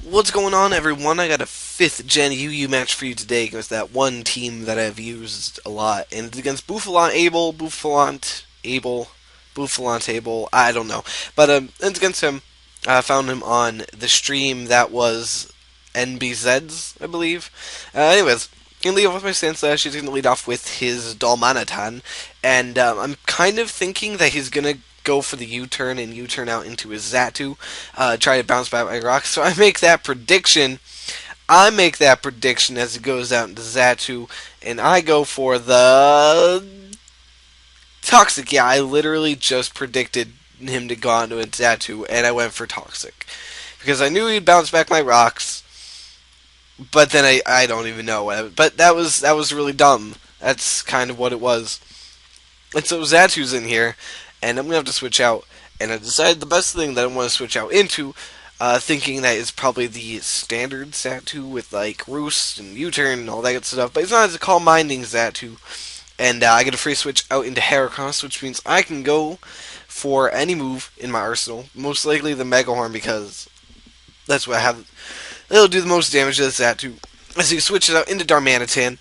What's going on, everyone? I got a 5th Gen UU match for you today against that one team that I've used a lot, and it's against bouffalantable, I don't know. But it's against him. I found him on the stream that was NBZ's, I believe. Anyways, I'm going to lead off with my stance slash. He's going to lead off with his Dalmanatan, and I'm kind of thinking that he's going to go for the U-turn and U-turn out into his Zatu, try to bounce back my rocks. So I make that prediction. As it goes out into Zatu, and I go for the Toxic. Yeah, I literally just predicted him to go on to a Zatu, and I went for Toxic. Because I knew he'd bounce back my rocks, but then I don't even know. But that was really dumb. That's kind of what it was. And so Zatu's in here, and I'm going to have to switch out. And I decided the best thing that I want to switch out into, thinking that it's probably the standard Zatu with like Roost and U-turn and all that good stuff. But it's not as a Calm Minding Zatu. And I get a free switch out into Heracross, which means I can go for any move in my arsenal. Most likely the Mega Horn, because that's what I have. It'll do the most damage to the Zatu. So you switch it out into Darmanitan,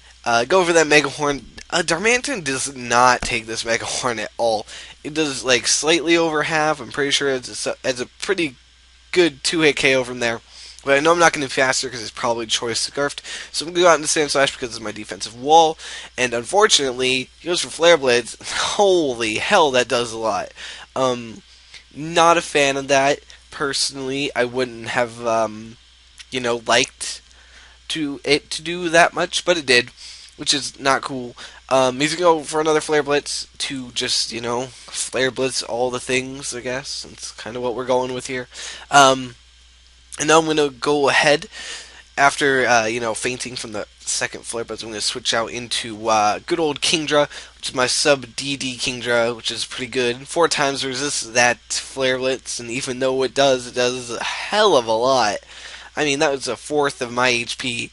go for that Mega Horn. Darmanitan does not take this Mega Horn at all. It does like slightly over half. I'm pretty sure it's a pretty good 2-hit KO from there. But I know I'm not going to be faster because it's probably Choice Scarfed. So I'm going to go out into Sand Slash because it's my defensive wall. And unfortunately, he goes for Flare Blades. Holy hell, that does a lot. Not a fan of that, personally. I wouldn't have, liked it to do that much, but it did, which is not cool. He's going to go for another Flare Blitz to just, Flare Blitz all the things, I guess. That's kind of what we're going with here. And now I'm going to go ahead after, fainting from the second Flare Blitz. I'm going to switch out into good old Kingdra, which is my sub-DD Kingdra, which is pretty good. 4 times resists that Flare Blitz, and even though it does a hell of a lot. I mean, that was a fourth of my HP.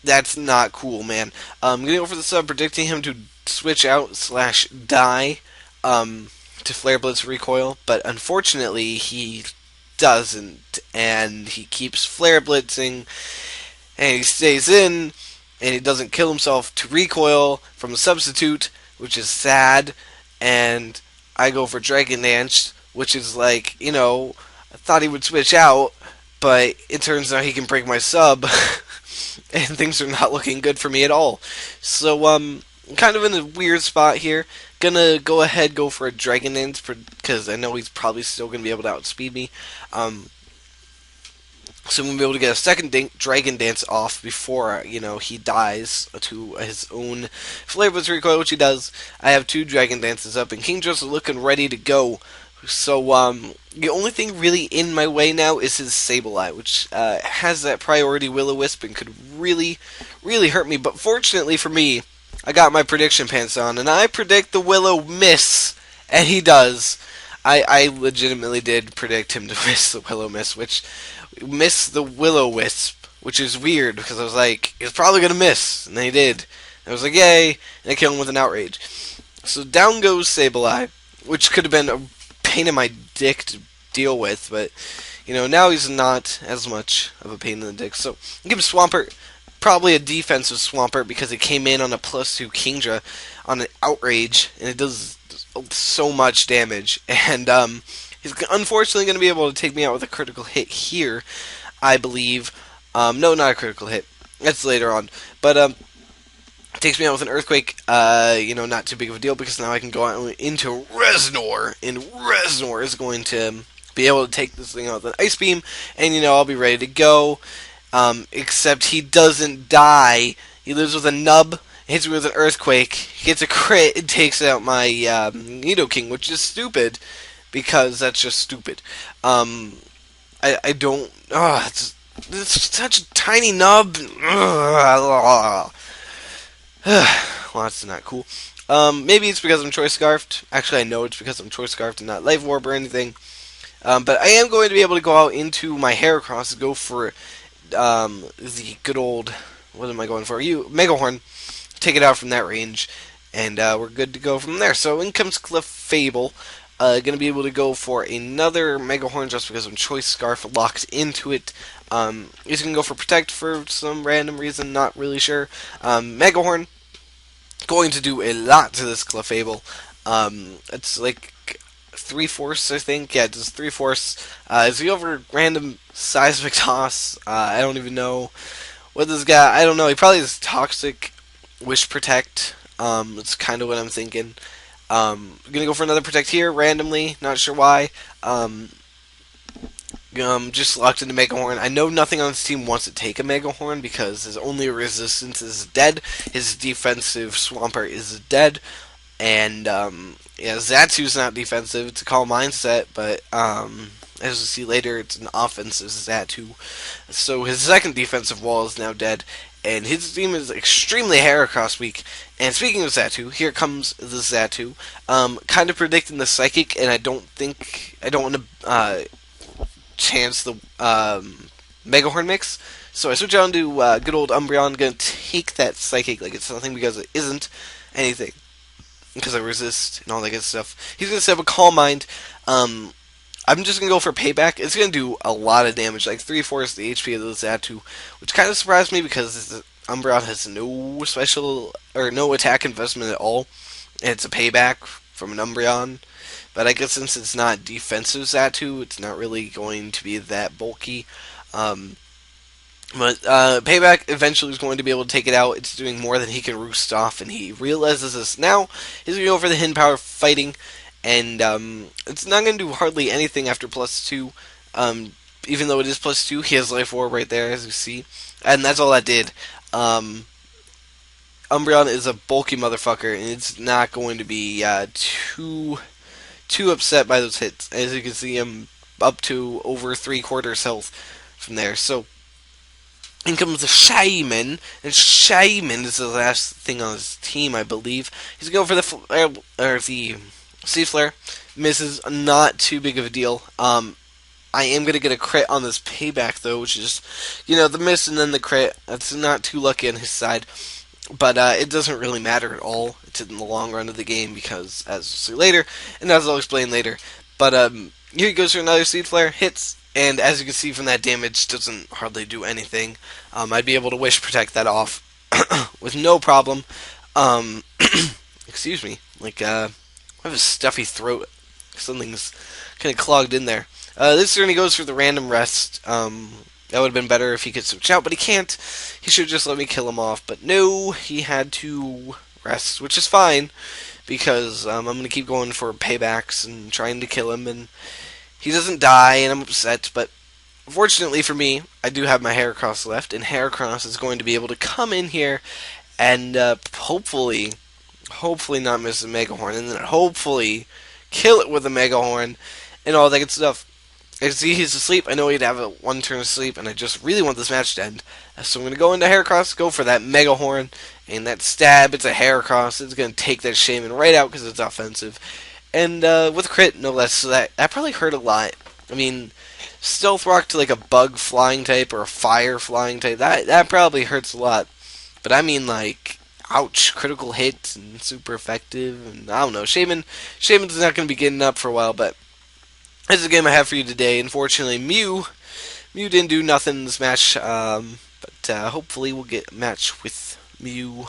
That's not cool, man. I'm going to go for the sub, predicting him to switch out / die to Flare Blitz recoil, but unfortunately he doesn't, and he keeps Flare Blitzing, and he stays in, and he doesn't kill himself to recoil from a substitute, which is sad, and I go for Dragon Dance, which is like, I thought he would switch out, but it turns out he can break my sub, and things are not looking good for me at all. So, kind of in a weird spot here. Gonna go for a Dragon Dance, because I know he's probably still gonna be able to outspeed me. So I'm gonna be able to get a second Dragon Dance off before, he dies to his own Flare Blitz recoil, which he does. I have 2 Dragon Dances up, and Kingdra's looking ready to go. So, the only thing really in my way now is his Sableye, which has that priority Will-O-Wisp and could really, really hurt me. But fortunately for me, I got my prediction pants on, and I predict the Willow miss, and he does. I legitimately did predict him to miss the Will-O-Wisp, which is weird, because I was like, he's probably going to miss, and then he did. And I was like, yay, and I killed him with an Outrage. So down goes Sableye, which could have been a pain in my dick to deal with, but, now he's not as much of a pain in the dick. So, give him Swampert. Probably a defensive Swampert because it came in on a +2 Kingdra on an Outrage, and it does so much damage. And he's unfortunately going to be able to take me out with a critical hit here, I believe. No, not a critical hit. That's later on. But takes me out with an Earthquake. Not too big of a deal because now I can go out into Reznor, and Reznor is going to be able to take this thing out with an Ice Beam, and I'll be ready to go. Except he doesn't die. He lives with a nub, hits me with an Earthquake, gets a crit, and takes out my Nidoking, which is stupid, because that's just stupid. I don't... it's such a tiny nub. Well, that's not cool. Maybe it's because I'm Choice Scarfed. Actually, I know it's because I'm Choice Scarfed and not Life Orb or anything. But I am going to be able to go out into my Heracross and go for the good old, what am I going for? Mega Horn, take it out from that range, and we're good to go from there. So in comes Clefable. Gonna be able to go for another Mega Horn just because I'm Choice Scarf locked into it. He's gonna go for Protect for some random reason, not really sure. Mega Horn going to do a lot to this Clefable. It's like 3/4, I think. Yeah, just 3/4. Is he over random seismic toss? I don't even know what this guy. I don't know. He probably is Toxic Wish Protect. That's kind of what I'm thinking. Gonna go for another Protect here randomly. Not sure why. Just locked into Mega Horn. I know nothing on this team wants to take a Mega Horn because his only resistance is dead. His defensive Swampert is dead. And, yeah, Zatsu's not defensive. It's a calm mindset, but, as we'll see later, it's an offensive Zatu. So his second defensive wall is now dead, and his team is extremely Heracross weak. And speaking of Zatu, here comes the Zatu. Kind of predicting the Psychic, and I don't want to, chance the, Mega Horn mix. So I switch on to, good old Umbreon. Gonna take that Psychic like it's nothing because it isn't anything. Because I resist and all that good stuff. He's going to set up a Calm Mind. I'm just going to go for Payback. It's going to do a lot of damage, like 3/4 the HP of the Zatu, which kind of surprised me because the Umbreon has no special, or no attack investment at all. And it's a Payback from an Umbreon. But I guess since it's not defensive Zatu, it's not really going to be that bulky. But Payback eventually is going to be able to take it out. It's doing more than he can roost off, and he realizes this now. He's going to go for the Hidden Power Fighting, and it's not going to do hardly anything after +2. Even though it is +2, he has Life Orb right there, as you see. And that's all that did. Umbreon is a bulky motherfucker, and it's not going to be too upset by those hits. As you can see, I'm up to over 3/4 health from there. So in comes the Shaman, and Shaman is the last thing on his team, I believe. He's going for the Seed Flare. Misses, not too big of a deal. I am going to get a crit on this Payback, though, which is, the miss and then the crit. That's not too lucky on his side. But it doesn't really matter at all. It's in the long run of the game because, as we'll see later, and as I'll explain later. But here he goes for another Seed Flare, hits. And as you can see from that damage, doesn't hardly do anything. I'd be able to Wish Protect that off with no problem. Excuse me. I have a stuffy throat. Something's kind of clogged in there. This turn he goes for the random rest. That would have been better if he could switch out, but he can't. He should just let me kill him off. But no, he had to rest, which is fine. Because I'm going to keep going for paybacks and trying to kill him, and he doesn't die, and I'm upset, but fortunately for me, I do have my Heracross left, and Heracross is going to be able to come in here and hopefully not miss a Mega Horn, and then hopefully kill it with a Mega Horn, and all that good stuff. I see he's asleep. I know he'd have a one turn of sleep, and I just really want this match to end. So I'm going to go into Heracross, go for that Mega Horn, and that stab. It's a Heracross. It's going to take that Shaman right out because it's offensive. And with crit, no less. So that probably hurt a lot. I mean, Stealth Rock to like a Bug flying type or a Fire flying type, that probably hurts a lot. But I mean, like, ouch, critical hit and super effective. And I don't know, Shaman's not going to be getting up for a while, but this is the game I have for you today. Unfortunately, Mew didn't do nothing in this match, but hopefully we'll get a match with Mew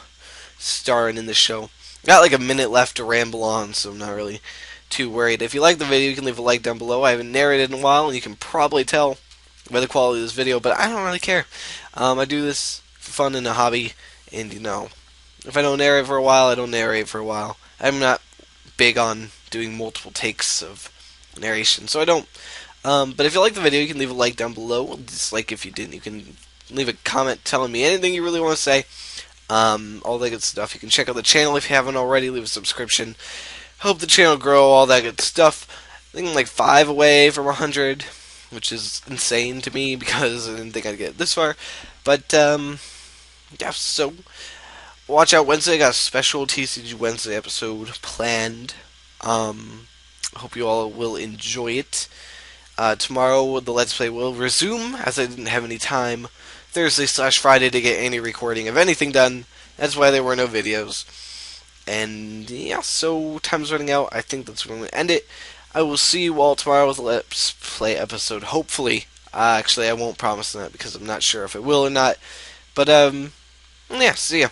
starring in the show. Got like a minute left to ramble on, so I'm not really too worried. If you like the video, you can leave a like down below. I haven't narrated in a while, and you can probably tell by the quality of this video, but I don't really care. I do this for fun and a hobby, and if I don't narrate for a while, I don't narrate for a while. I'm not big on doing multiple takes of narration, so I don't. But if you like the video, you can leave a like down below. Dislike if you didn't. You can leave a comment telling me anything you really want to say. All that good stuff. You can check out the channel if you haven't already. Leave a subscription. Help the channel grow. All that good stuff. I think I'm like 5 away from 100, which is insane to me because I didn't think I'd get this far. But yeah. So watch out Wednesday. I got a special TCG Wednesday episode planned. Hope you all will enjoy it. Tomorrow the Let's Play will resume, as I didn't have any time Thursday/Friday to get any recording of anything done. That's why there were no videos. And yeah, so time's running out. I think that's when I'm going to end it. I will see you all tomorrow with a Let's Play episode. Hopefully. Actually, I won't promise that because I'm not sure if it will or not. But, yeah, see ya.